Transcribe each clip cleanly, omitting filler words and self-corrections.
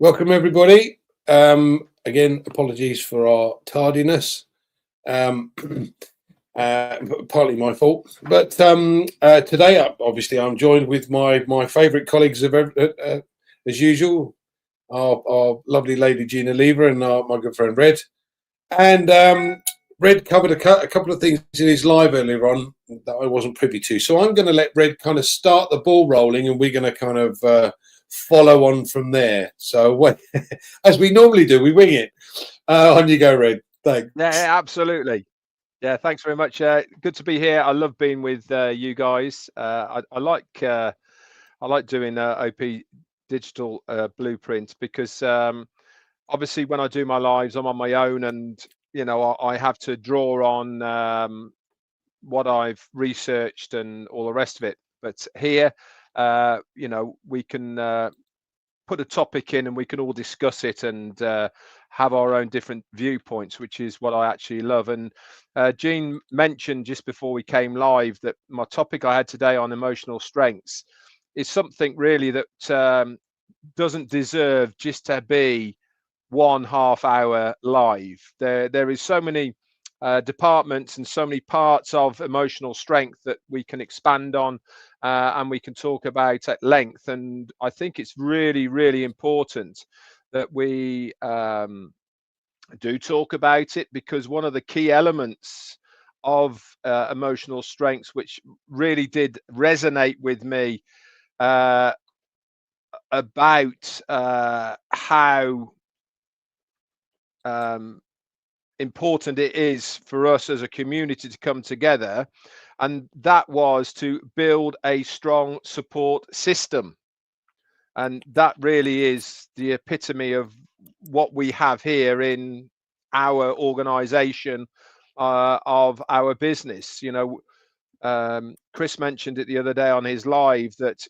Welcome, everybody. Again, apologies for our tardiness. Um, Partly my fault. But today, obviously, I'm joined with my favourite colleagues as usual, our lovely lady Jeanne Red and my good friend Red. And Red covered a couple of things in his live earlier on that I wasn't privy to. So I'm going to let Red kind of start the ball rolling, and we're going to kind of follow on from there. So as we normally do, we wing it. On you go, Red. Thanks. Yeah, absolutely. Yeah, thanks very much. Good to be here. I love being with you guys. I like doing OP digital blueprint because obviously when I do my lives, I'm on my own, and I have to draw on what I've researched and all the rest of it. But here, we can put a topic in and we can all discuss it and have our own different viewpoints, which is what I actually love. And Jeanne mentioned just before we came live that my topic I had today on emotional strengths is something really that doesn't deserve just to be 1.5 hour live. There is so many departments and so many parts of emotional strength that we can expand on and we can talk about at length. And I think it's really, really important that we do talk about it, because one of the key elements of emotional strengths, which really did resonate with me about how important it is for us as a community to come together, and that was to build a strong support system. And that really is the epitome of what we have here in our organization of our business. Chris mentioned it the other day on his live that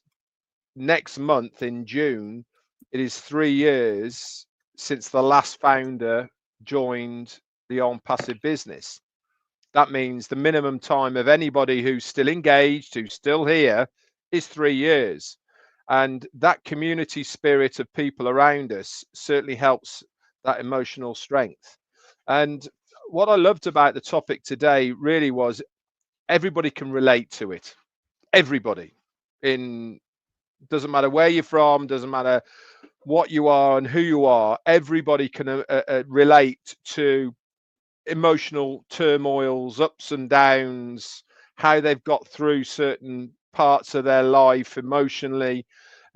next month in June it is 3 years since the last founder joined the Onpassive business. That means the minimum time of anybody who's still engaged, who's still here, is 3 years. And that community spirit of people around us certainly helps that emotional strength. And what I loved about the topic today really was everybody can relate to it. Everybody. Doesn't matter where you're from, doesn't matter what you are and who you are, everybody can relate to emotional turmoils, ups and downs, how they've got through certain parts of their life emotionally,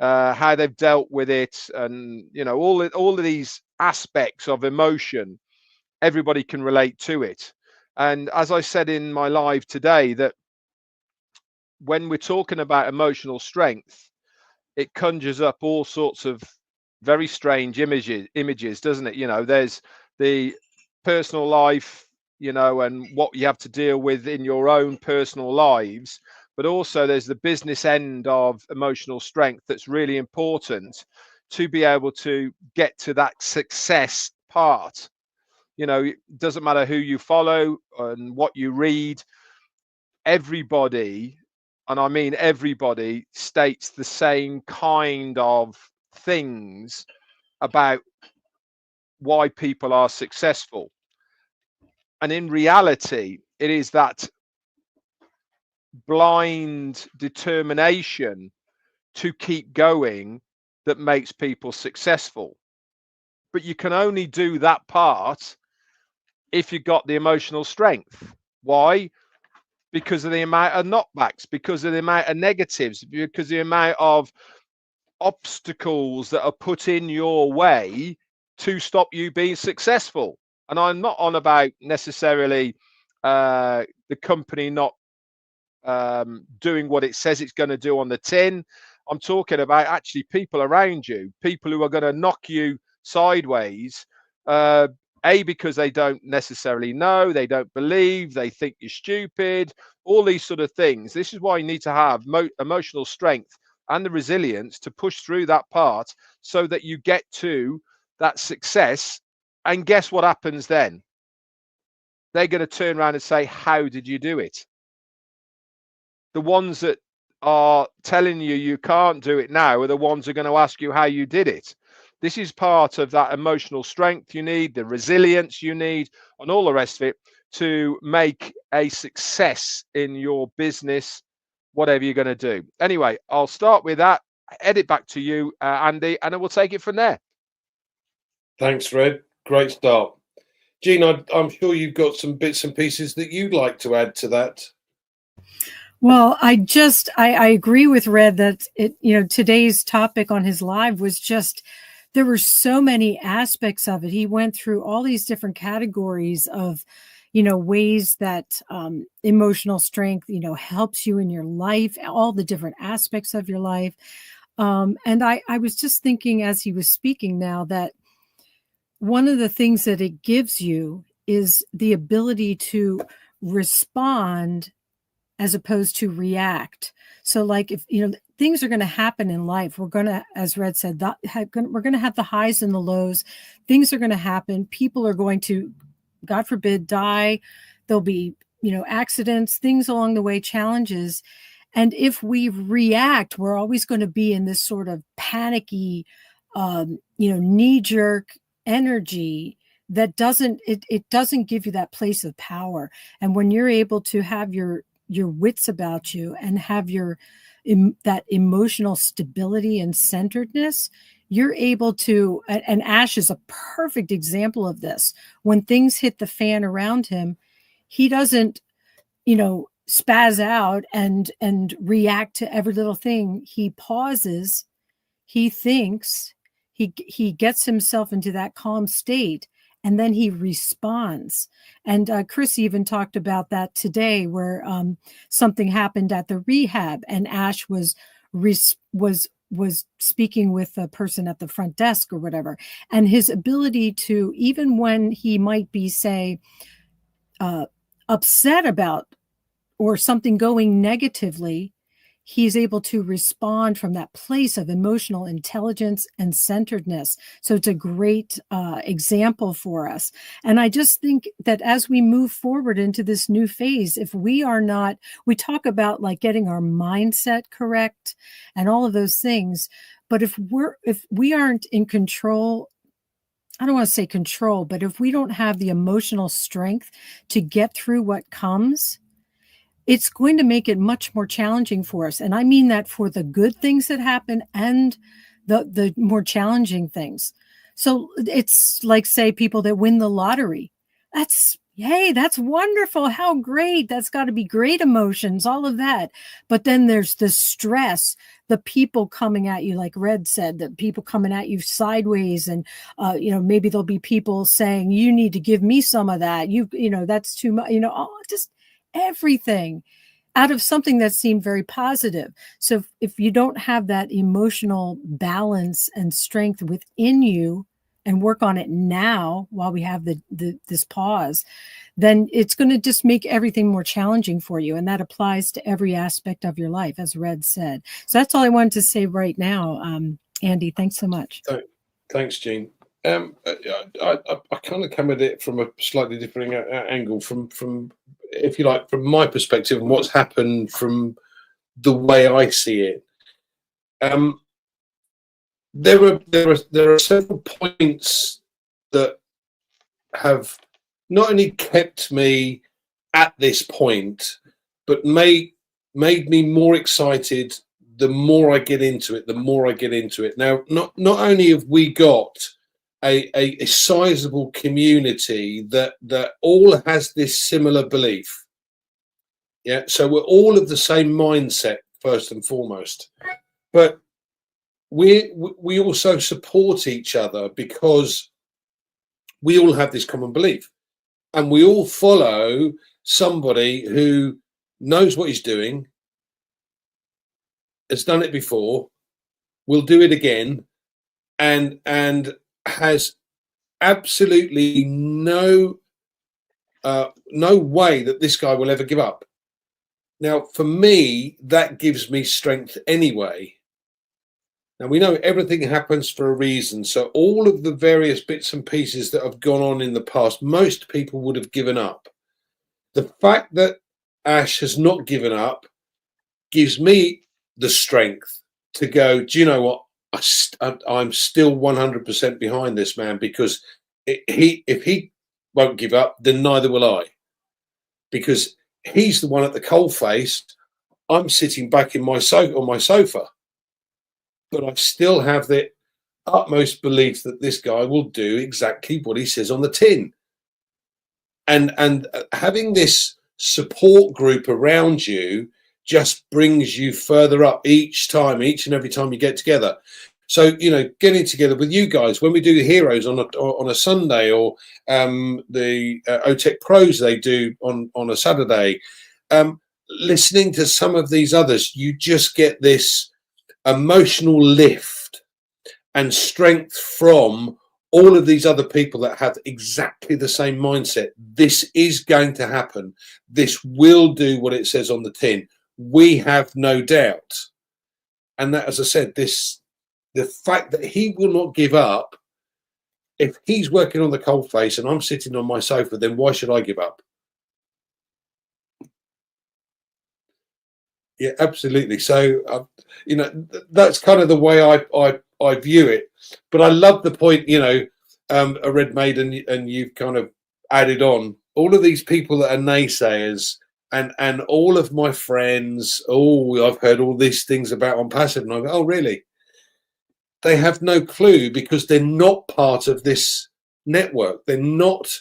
how they've dealt with it, and all of these aspects of emotion. Everybody can relate to it. And as I said in my live today, that when we're talking about emotional strength, it conjures up all sorts of very strange images, doesn't it? There's the personal life, and what you have to deal with in your own personal lives, but also there's the business end of emotional strength that's really important to be able to get to that success part. It doesn't matter who you follow and what you read, everybody, and I mean everybody, states the same kind of things about why people are successful. And in reality, it is that blind determination to keep going that makes people successful. But you can only do that part if you've got the emotional strength. Why? Because of the amount of knockbacks, because of the amount of negatives, because of the amount of obstacles that are put in your way to stop you being successful. And I'm not on about necessarily the company not doing what it says it's going to do on the tin. I'm talking about actually people around you, people who are going to knock you sideways, because they don't necessarily know, they don't believe, they think you're stupid, all these sort of things. This is why you need to have emotional strength and the resilience to push through that part so that you get to that success. And guess what happens then? They're going to turn around and say, how did you do it? The ones that are telling you you can't do it now are the ones who are going to ask you how you did it. This is part of that emotional strength you need, the resilience you need, and all the rest of it to make a success in your business, whatever you're going to do. Anyway, I'll start with that. Edit back to you, Andy, and then we'll take it from there. Thanks, Red. Great start. Jean, I'm sure you've got some bits and pieces that you'd like to add to that. Well, I agree with Red that today's topic on his live was just, there were so many aspects of it. He went through all these different categories of, ways that emotional strength, helps you in your life, all the different aspects of your life. And I was just thinking as he was speaking now that one of the things that it gives you is the ability to respond as opposed to react. So like, if, things are going to happen in life, we're going to, as Red said, we're going to have the highs and the lows. Things are going to happen. People are going to, God forbid, die. There'll be, accidents, things along the way, challenges. And if we react, we're always going to be in this sort of panicky, knee-jerk energy that doesn't give you that place of power. And when you're able to have your wits about you and have that emotional stability and centeredness, you're able to, and Ash is a perfect example of this. When things hit the fan around him, he doesn't, spaz out and react to every little thing. He pauses, he thinks, he gets himself into that calm state, and then he responds. And Chris even talked about that today, where something happened at the rehab, and Ash was speaking with a person at the front desk or whatever, and his ability to, even when he might be, say, upset about or something going negatively, he's able to respond from that place of emotional intelligence and centeredness. So it's a great example for us. And I just think that as we move forward into this new phase, if we are not, we talk about like getting our mindset correct and all of those things, but if we aren't in control, I don't want to say control, but if we don't have the emotional strength to get through what comes, it's going to make it much more challenging for us. And I mean that for the good things that happen and the more challenging things. So it's like, say, people that win the lottery. That's wonderful. How great. That's got to be great emotions, all of that. But then there's the stress, the people coming at you, like Red said, the people coming at you sideways. And, maybe there'll be people saying, you need to give me some of that. That's too much, just everything out of something that seemed very positive. So if you don't have that emotional balance and strength within you and work on it now while we have this pause, then it's going to just make everything more challenging for you. And that applies to every aspect of your life, as Red said. So that's all I wanted to say right now. Andy, thanks so much. Thanks, Jean. I kind of come at it from a slightly different angle from, if you like, from my perspective and what's happened from the way I see it. There are several points that have not only kept me at this point, but made me more excited the more I get into it. Now, not only have we got a sizable community that all has this similar belief. Yeah, so we're all of the same mindset first and foremost, but we also support each other because we all have this common belief, and we all follow somebody who knows what he's doing, has done it before, will do it again, and has absolutely no way that this guy will ever give up. Now, for me, that gives me strength anyway. Now, we know everything happens for a reason. So all of the various bits and pieces that have gone on in the past, most people would have given up. The fact that Ash has not given up gives me the strength to go, do you know what? I'm still 100% behind this man, because if he won't give up, then neither will I, because he's the one at the coalface. I'm sitting back in my on my sofa, but I still have the utmost belief that this guy will do exactly what he says on the tin. And having this support group around you just brings you further up each and every time you get together. So, you know, getting together with you guys when we do the Heroes on a Sunday, or the OTech Pros they do on a Saturday, listening to some of these others, you just get this emotional lift and strength from all of these other people that have exactly the same mindset. This is going to happen. This will do what it says on the tin. We have no doubt. And that, as I said, the fact that he will not give up. If he's working on the coalface and I'm sitting on my sofa, then why should I give up? Yeah, absolutely. So, you know, that's kind of the way I view it. But I love the point, you know, a Red Maiden, and you've kind of added on all of these people that are naysayers, and all of my friends. Oh, I've heard all these things about Onpassive, and I go, oh, really? They have no clue, because they're not part of this network. They're not.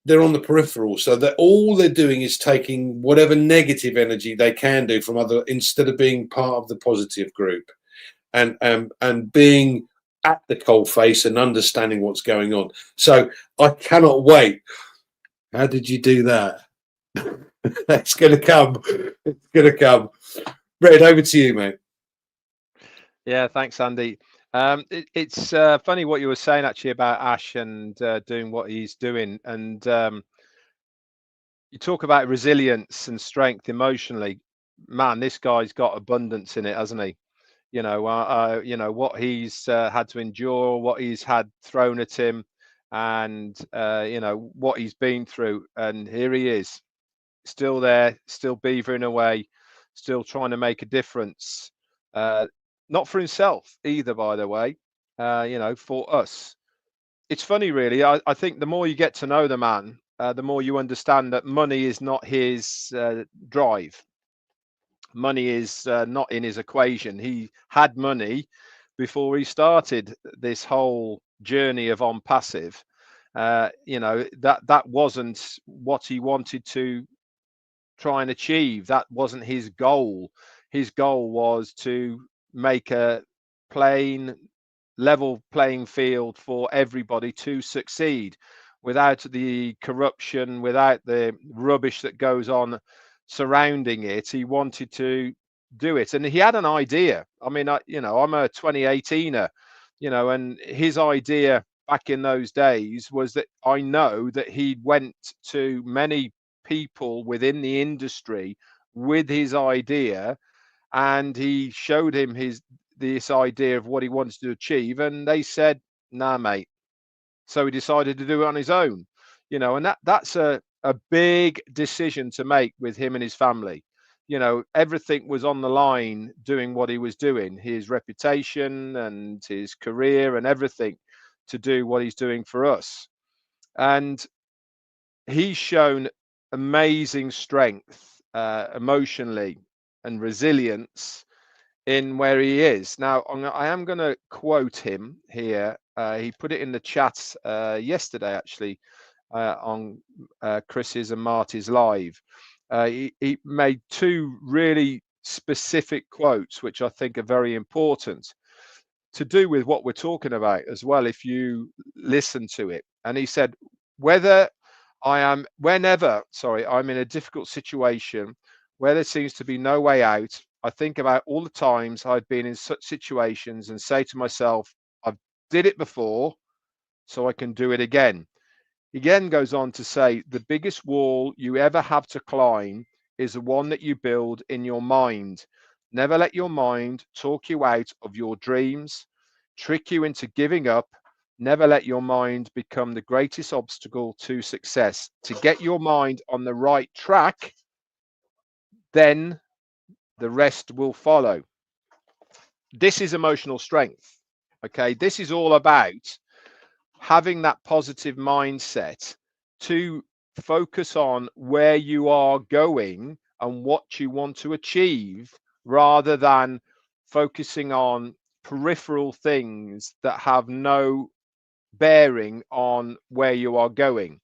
They're on the peripheral, so that all they're doing is taking whatever negative energy they can do from other, instead of being part of the positive group, and being at the coalface and understanding what's going on. So I cannot wait. How did you do that? That's going to come. It's going to come. Red, over to you, mate. Yeah, thanks, Andy. It's funny what you were saying actually about Ash and doing what he's doing, and you talk about resilience and strength emotionally. Man, this guy's got abundance in it, hasn't he? You know what he's had to endure, what he's had thrown at him, and you know what he's been through, and here he is, still there, still beavering away, still trying to make a difference. Not for himself either, by the way. You know, for us. It's funny, really. I think the more you get to know the man, the more you understand that money is not his drive. Money is not in his equation. He had money before he started this whole journey of Onpassive. You know, that wasn't what he wanted to try and achieve. That wasn't his goal. His goal was to make a plain, level playing field for everybody to succeed, without the corruption, without the rubbish that goes on surrounding it. He wanted to do it, and he had an idea. I mean, you know, I'm a 2018er, you know, and his idea back in those days was that I know that he went to many people within the industry with his idea, and he showed him this idea of what he wanted to achieve, and they said, nah, mate. So he decided to do it on his own, you know, and that's a big decision to make with him and his family. You know, everything was on the line doing what he was doing, his reputation and his career and everything, to do what he's doing for us. And he's shown amazing strength emotionally and resilience in where he is now. I am going to quote him here. He put it in the chat yesterday, actually, on Chris's and Marty's live. He made two really specific quotes, which I think are very important to do with what we're talking about as well, if you listen to it. And he said, whenever I'm in a difficult situation where there seems to be no way out, I think about all the times I've been in such situations and say to myself, I've did it before, so I can do it again. He again goes on to say, the biggest wall you ever have to climb is the one that you build in your mind. Never let your mind talk you out of your dreams, trick you into giving up. Never let your mind become the greatest obstacle to success. To get your mind on the right track, then the rest will follow. This is emotional strength. Okay, this is all about having that positive mindset to focus on where you are going and what you want to achieve, rather than focusing on peripheral things that have no bearing on where you are going.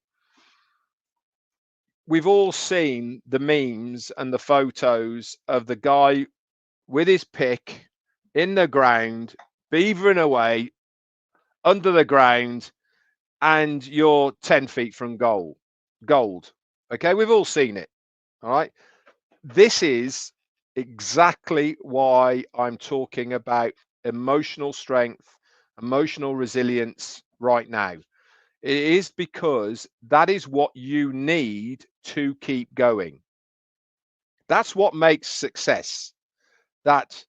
We've all seen the memes and the photos of the guy with his pick in the ground, beavering away under the ground, and you're 10 feet from gold. Okay, we've all seen it. All right. This is exactly why I'm talking about emotional strength, emotional resilience right now. It is because that is what you need to keep going. That's what makes success. That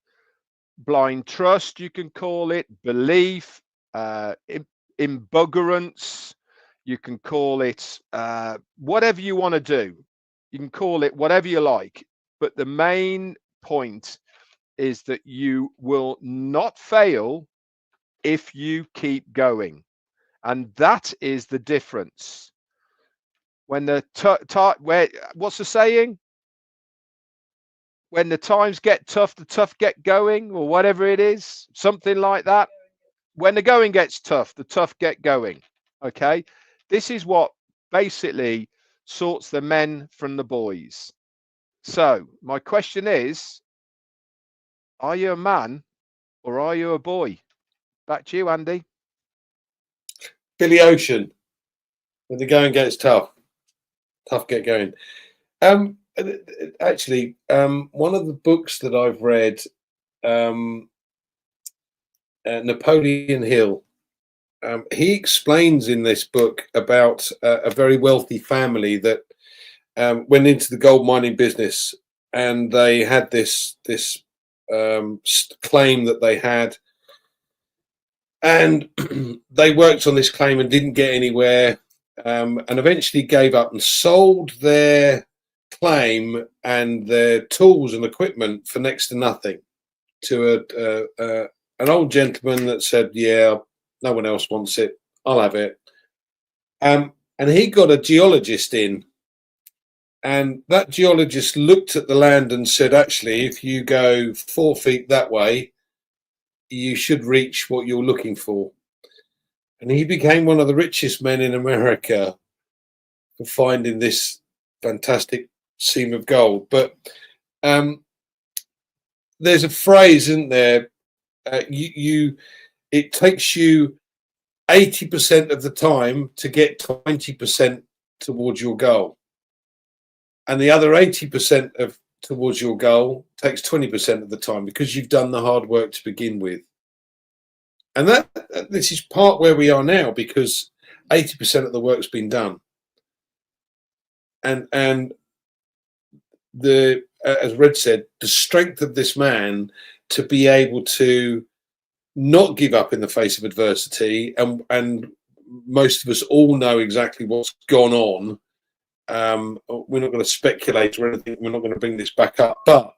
blind trust, you can call it, belief, embuggerance, you can call it whatever you want to do. You can call it whatever you like. But the main point is that you will not fail if you keep going. And that is the difference. When the what's the saying? When the times get tough, the tough get going, or whatever it is, something like that. When the going gets tough, the tough get going. Okay, this is what basically sorts the men from the boys. So my question is, are you a man or are you a boy? Back to you, Andy. Billy Ocean, when the going gets tough get going. Actually, one of the books that I've read, Napoleon Hill, he explains in this book about a very wealthy family that went into the gold mining business, and they had this claim that they had, and they worked on this claim and didn't get anywhere, and eventually gave up and sold their claim and their tools and equipment for next to nothing to an old gentleman that said, yeah, no one else wants it, I'll have it. And he got a geologist in, and that geologist looked at the land and said, actually, if you go 4 feet that way, you should reach what you're looking for. And he became one of the richest men in America for finding this fantastic seam of gold. But there's a phrase, isn't there? It takes you 80% of the time to get 20% towards your goal, and the other 80% towards your goal takes 20% of the time, because you've done the hard work to begin with. And this is part where we are now, because 80% of the work's been done. And the as Red said, the strength of this man to be able to not give up in the face of adversity, and most of us all know exactly what's gone on. We're not going to speculate or anything. We're not going to bring this back up. But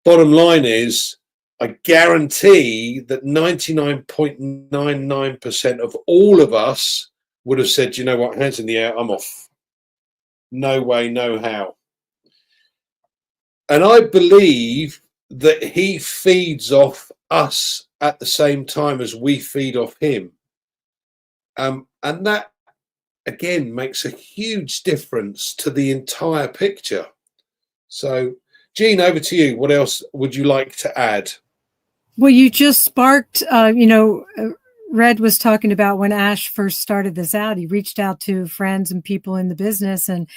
bottom line is, I guarantee that 99.99% of all of us would have said, you know what, hands in the air, I'm off. No way, no how. And I believe that he feeds off us at the same time as we feed off him. And that, again, makes a huge difference to the entire picture. So, Jean, over to you. What else would you like to add? Well, you just sparked, Red was talking about when Ash first started this out, he reached out to friends and people in the business and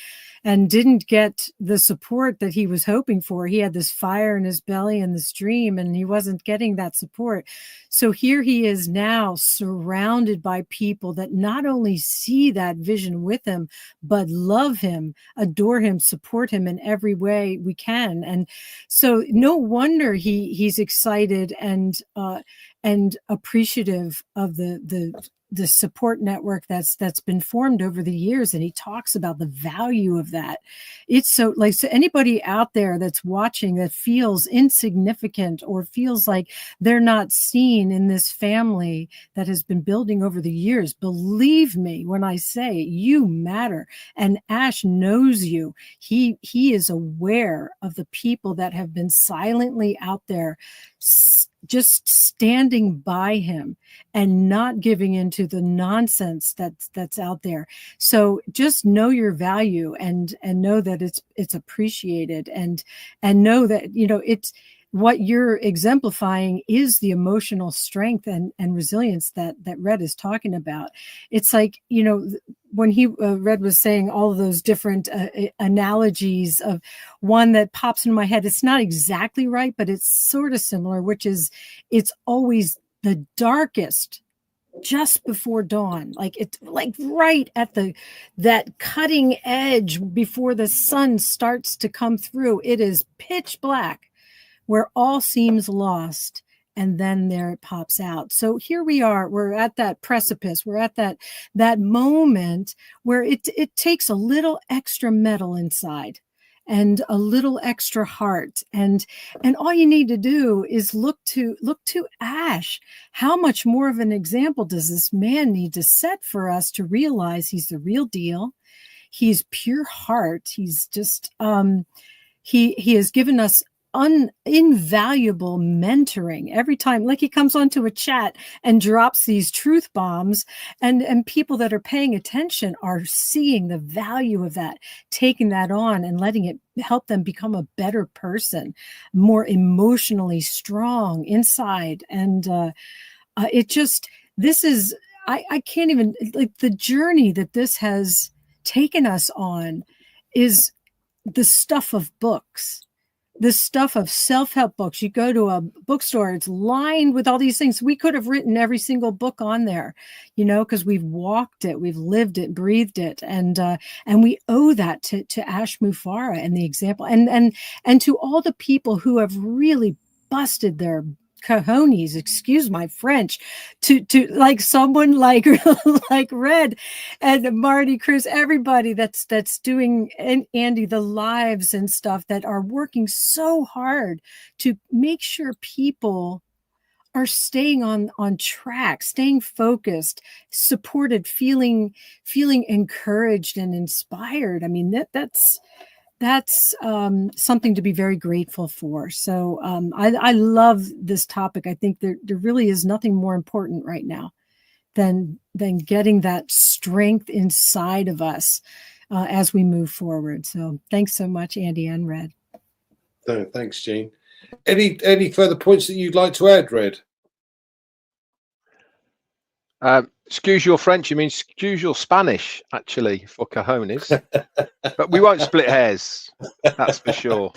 didn't get the support that he was hoping for. He had this fire in his belly and this dream, and he wasn't getting that support. So here he is now, surrounded by people that not only see that vision with him, but love him, adore him, support him in every way we can. And so no wonder he's excited and appreciative of the support network that's been formed over the years, and he talks about the value of that. It's so anybody out there that's watching that feels insignificant or feels like they're not seen in this family that has been building over the years, believe me when I say you matter. And Ash knows you. He is aware of the people that have been silently out there just standing by him and not giving into the nonsense that's out there. So just know your value and know that it's appreciated, and know that, you know, it's what you're exemplifying is the emotional strength and resilience that Red is talking about. It's like, you know, when he Red was saying all of those different analogies, of one that pops into my head, it's not exactly right, but it's sort of similar, which is it's always the darkest just before dawn, like it's like right at that cutting edge before the sun starts to come through. It is pitch black where all seems lost, and then there it pops out. So here we are, we're at that precipice, we're at that moment where it takes a little extra metal inside and a little extra heart, and all you need to do is look to Ash. How much more of an example does this man need to set for us to realize he's the real deal? He's pure heart. He's just he has given us invaluable mentoring every time. Like, he comes onto a chat and drops these truth bombs, and people that are paying attention are seeing the value of that, taking that on and letting it help them become a better person, more emotionally strong inside. And it just, this is, I can't even, like, the journey that this has taken us on is the stuff of books, the stuff of self-help books. You go to a bookstore, it's lined with all these things. We could have written every single book on there, you know, because we've walked it, we've lived it, breathed it, and we owe that to Ash Mufareh and the example, and to all the people who have really busted their cojones, excuse my French, to like someone like like Red and Marty, Chris, everybody that's doing, and Andy, the lives and stuff that are working so hard to make sure people are staying on track, staying focused, supported, feeling encouraged and inspired. I mean, that's something to be very grateful for. So I love this topic. I think there really is nothing more important right now than getting that strength inside of us as we move forward. So thanks so much, Andy and Red. No, thanks, Jean. Any further points that you'd like to add, Red? Excuse your French, you mean excuse your Spanish, actually, for cojones. But we won't split hairs, that's for sure.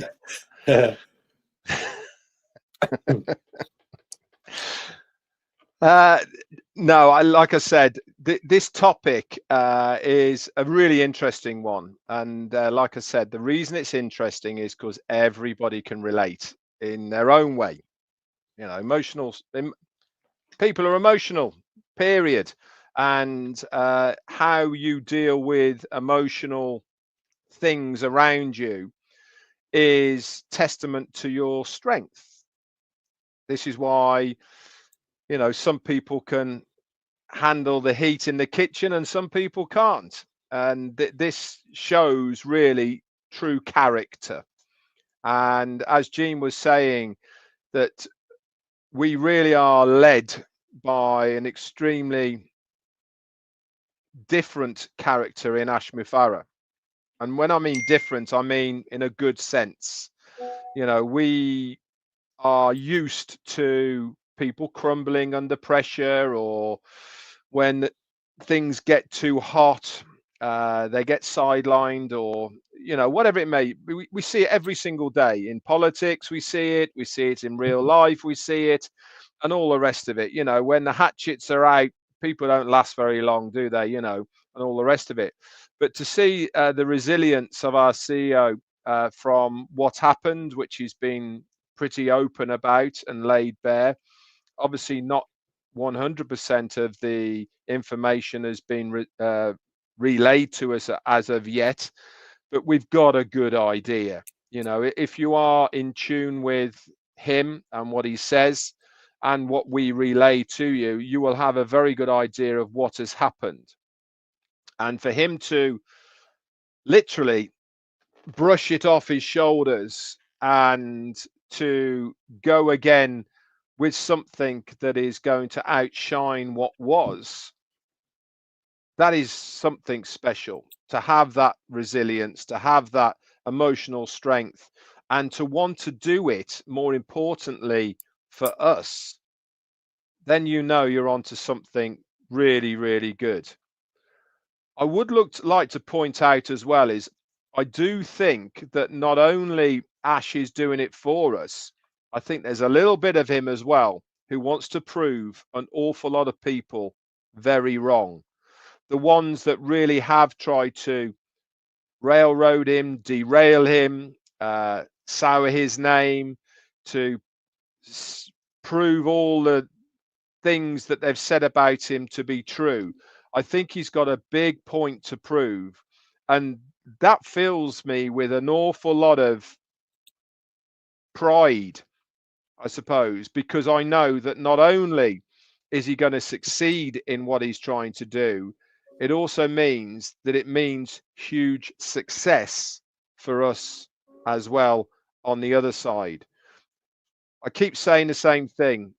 No, like I said, this topic is a really interesting one. And like I said, the reason it's interesting is because everybody can relate in their own way. You know, people are emotional, period. And how you deal with emotional things around you is testament to your strength. This is why, you know, some people can handle the heat in the kitchen and some people can't. And this shows really true character. And as Jean was saying, that we really are led by an extremely different character in Ash Mufareh. And when I mean different, I mean in a good sense. You know, we are used to people crumbling under pressure, or when things get too hot, they get sidelined, or, you know, whatever it may be. We see it every single day in politics. We see it in real life. We see it, and all the rest of it. You know, when the hatchets are out, people don't last very long, do they? You know, and all the rest of it. But to see the resilience of our CEO from what happened, which he's been pretty open about and laid bare, obviously not 100% of the information has been relayed to us as of yet, but we've got a good idea. You know, if you are in tune with him and what he says and what we relay to you, you will have a very good idea of what has happened. And for him to literally brush it off his shoulders and to go again with something that is going to outshine what was, that is something special. To have that resilience, to have that emotional strength, and to want to do it, more importantly for us, then you know you're onto something really, really good. I would like to point out as well is I do think that not only Ash is doing it for us, I think there's a little bit of him as well who wants to prove an awful lot of people very wrong. The ones that really have tried to railroad him, derail him, sour his name, to prove all the things that they've said about him to be true. I think he's got a big point to prove. And that fills me with an awful lot of pride, I suppose, because I know that not only is he going to succeed in what he's trying to do, it also means that it means huge success for us as well on the other side. I keep saying the same thing.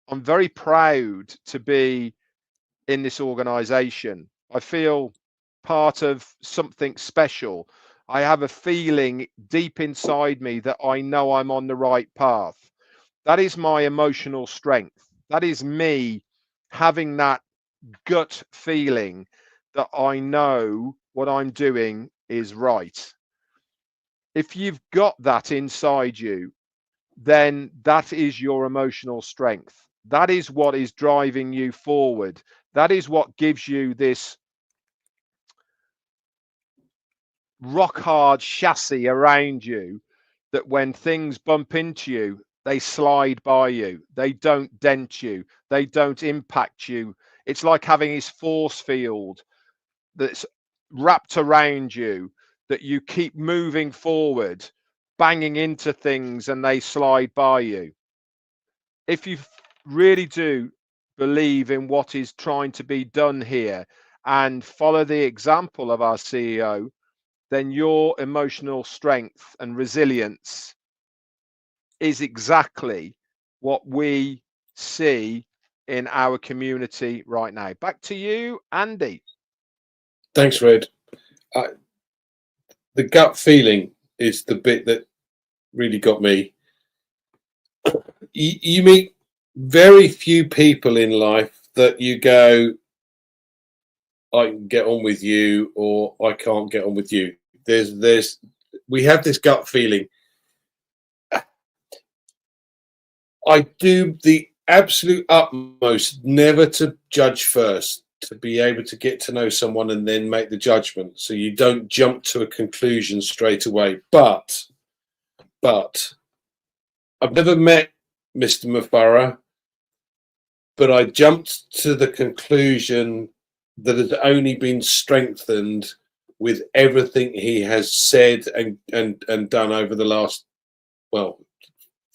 I'm very proud to be in this organization. I feel part of something special. I have a feeling deep inside me that I know I'm on the right path. That is my emotional strength. That is me having that gut feeling that I know what I'm doing is right. If you've got that inside you, then that is your emotional strength. That is what is driving you forward. That is what gives you this rock hard chassis around you, that when things bump into you, they slide by you. They don't dent you. They don't impact you. It's like having this force field that's wrapped around you, that you keep moving forward, banging into things, and they slide by you. If you really do believe in what is trying to be done here and follow the example of our CEO, then your emotional strength and resilience is exactly what we see in our community right now. Back to you, Andy. Thanks, Red. The gut feeling is the bit that really got me. You meet very few people in life that you go, I can get on with you, or I can't get on with you. We have this gut feeling. I do the absolute utmost never to judge first, to be able to get to know someone and then make the judgment, so you don't jump to a conclusion straight away. But I've never met Mr. Mufareh, but I jumped to the conclusion that has only been strengthened with everything he has said and done over the last, well,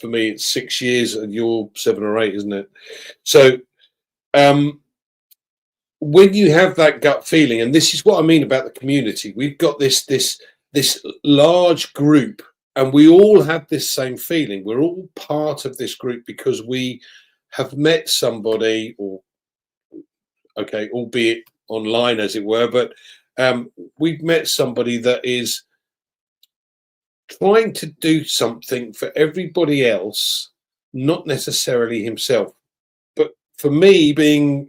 for me it's 6 years, and you're 7 or 8, isn't it? So when you have that gut feeling, and this is what I mean about the community, we've got this large group, and we all have this same feeling. We're all part of this group because we have met somebody, or okay, albeit online as it were, but we've met somebody that is trying to do something for everybody else, not necessarily himself. But for me, being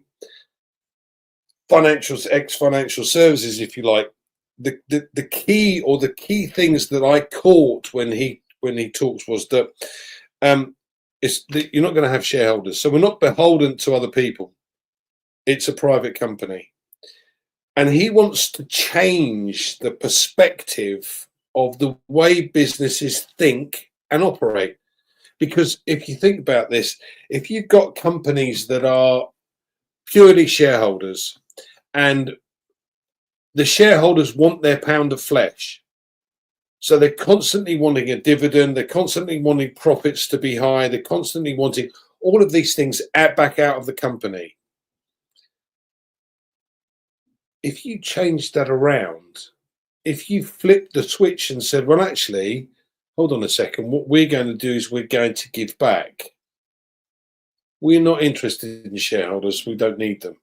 ex-financial services, if you like, the key things that I caught when he talks was that it's that you're not going to have shareholders, so we're not beholden to other people. It's a private company, and he wants to change the perspective of the way businesses think and operate. Because if you think about this, if you've got companies that are purely shareholders and the shareholders want their pound of flesh, so they're constantly wanting a dividend, they're constantly wanting profits to be high, they're constantly wanting all of these things back out of the company. If you change that around, if you flip the switch and said, well, actually, hold on a second, what we're going to do is we're going to give back. We're not interested in shareholders. We don't need them.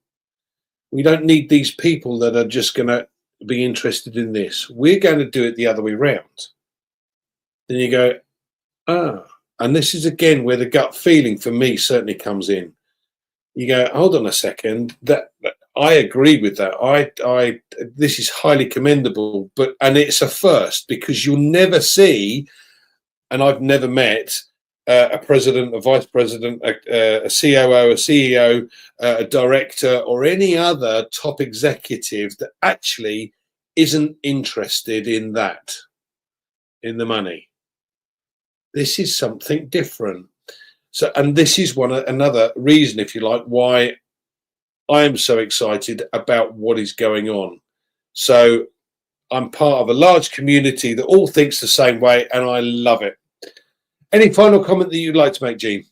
We don't need these people that are just going to be interested in this. We're going to do it the other way around. Then you go, and this is again where the gut feeling for me certainly comes in. You go, hold on a second, that I agree with that. This is highly commendable, and it's a first, because you'll never see, and I've never met a president, a vice president, a COO, a CEO, a director, or any other top executive that actually isn't interested in that, in the money. This is something different. So, and this is another reason, if you like, why I am so excited about what is going on. So I'm part of a large community that all thinks the same way, and I love it. Any final comment that you'd like to make, Jean?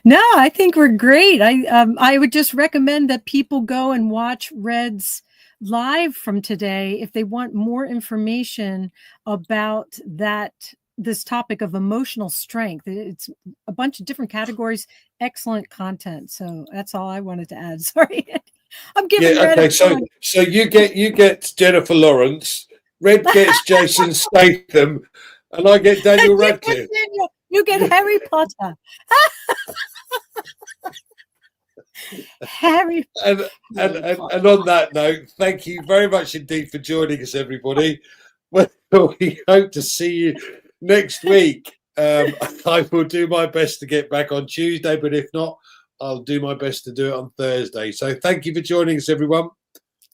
No, I think we're great. I would just recommend that people go and watch Red's live from today if they want more information about this topic of emotional strength. It's a bunch of different categories, excellent content. So that's all I wanted to add. Sorry, I'm giving Red okay. a So you get Jennifer Lawrence, Red gets Jason Statham, and I get Daniel Radcliffe. You get Harry Potter. Harry. And on that note, thank you very much indeed for joining us, everybody. Well, we hope to see you next week. I will do my best to get back on Tuesday, but if not, I'll do my best to do it on Thursday. So thank you for joining us, everyone.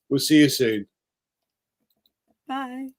We'll see you soon. Bye.